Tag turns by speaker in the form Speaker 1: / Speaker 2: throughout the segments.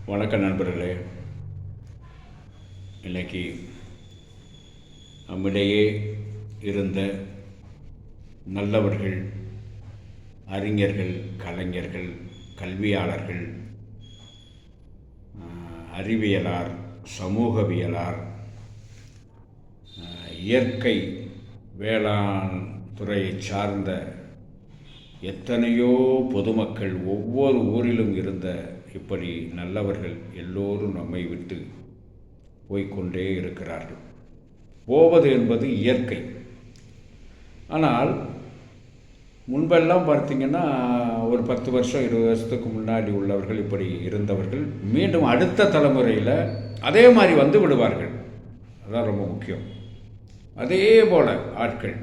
Speaker 1: வணக்கம் நண்பர்களே. இன்றைக்கி நம்மிடையே இருந்த நல்லவர்கள், அறிஞர்கள், கலைஞர்கள், கல்வியாளர்கள், அறிவியலார், சமூகவியலார், இயற்கை வேளாண் துறையை சார்ந்த எத்தனையோ பொதுமக்கள் ஒவ்வொரு ஊரிலும் இருந்த இப்படி நல்லவர்கள் எல்லோரும் நம்மை விட்டு போய்கொண்டே இருக்கிறார்கள். போவது என்பது இயற்கை. ஆனால் முன்பெல்லாம் பார்த்திங்கன்னா ஒரு 10 வருஷம் 20 வருஷத்துக்கு முன்னாடி உள்ளவர்கள் இப்படி இருந்தவர்கள் மீண்டும் அடுத்த தலைமுறையில் அதே மாதிரி வந்து விடுவார்கள். அதுதான் ரொம்ப முக்கியம். அதே போல் ஆட்கள்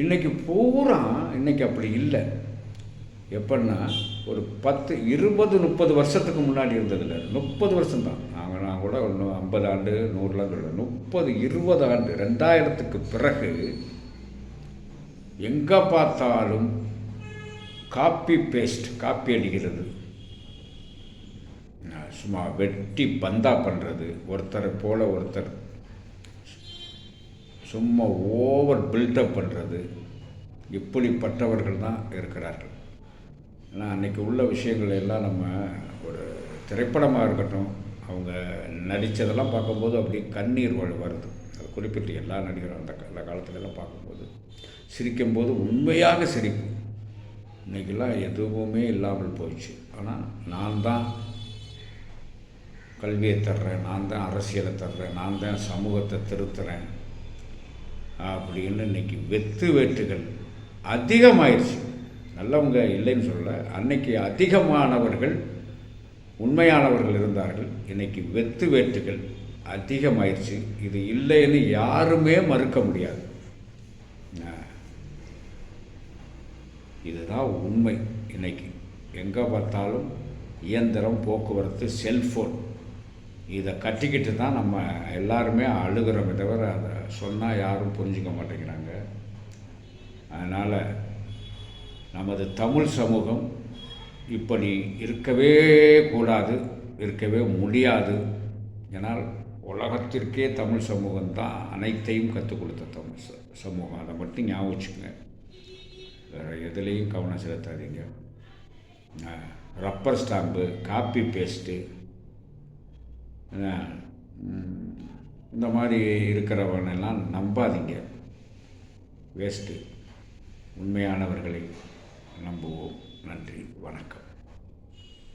Speaker 1: இன்றைக்கி அப்படி இல்லை. எப்படின்னா ஒரு 10, 20, 30 வருஷத்துக்கு முன்னாடி இருந்ததில்லை. 30 வருஷம்தான். நான் கூட ஒன்று 50 ஆண்டு 100லாம் சொல்ல 30, 20 ஆண்டு 2000க்கு பிறகு எங்கே பார்த்தாலும் காப்பி அடிக்கிறது, சும்மா வெட்டி பந்தா பண்ணுறது, ஒருத்தரை போல் ஒருத்தர் சும்மா ஓவர் பில்டப் பண்ணுறது, இப்படிப்பட்டவர்கள் தான் இருக்கிறார்கள். ஆனால் அன்றைக்கி உள்ள விஷயங்கள் எல்லாம் நம்ம ஒரு திரைப்படமாக இருக்கட்டும், அவங்க நடித்ததெல்லாம் பார்க்கும்போது அப்படி கண்ணீர் வருது. அது குறிப்பிட்டு எல்லா நடிகரும் அந்த காலத்துலலாம் பார்க்கும்போது சிரிக்கும்போது உண்மையாக சிரிப்பு. இன்றைக்கெல்லாம் எதுவுமே இல்லாமல் போயிடுச்சு. ஆனால் நான் தான் கல்வியை தர்றேன், நான் தான் அரசியலை தர்றேன், நான் தான் சமூகத்தை திருத்துறேன் அப்படின்னு இன்றைக்கி வெத்து வேட்டுகள் அதிகமாயிடுச்சு. நல்லவங்க இல்லைன்னு சொல்ல, அன்னைக்கு அதிகமானவர்கள் உண்மையானவர்கள் இருந்தார்கள். இன்றைக்கி வெத்து வேட்டுகள் அதிகமாயிடுச்சு. இது இல்லைன்னு யாருமே மறுக்க முடியாது. இதுதான் உண்மை. இன்றைக்கி எங்கே பார்த்தாலும் இயந்திரம், போக்குவரத்து, செல்ஃபோன், இதை கட்டிக்கிட்டு தான் நம்ம எல்லாருமே அழுகிறோமே தவிர அதை சொன்னால் யாரும் புரிஞ்சிக்க மாட்டேங்கிறாங்க. அதனால் நமது தமிழ் சமூகம் இப்படி இருக்கவே கூடாது, இருக்கவே முடியாது. ஏன்னால் உலகத்திற்கே தமிழ் சமூகம்தான் அனைத்தையும் கற்றுக் கொடுத்த தமிழ் சமூகம். அதை மட்டும் ஞாபகம் வச்சுக்கோங்க. வேறு எதுலேயும் கவனம் செலுத்தாதீங்க. ரப்பர் ஸ்டாம்பு, காப்பி பேஸ்ட்டு, இந்த மாதிரி இருக்கிறவனெல்லாம் நம்பாதீங்க. வேஸ்ட்டு. உண்மையானவர்களை நம்புவோம். நன்றி, வணக்கம்.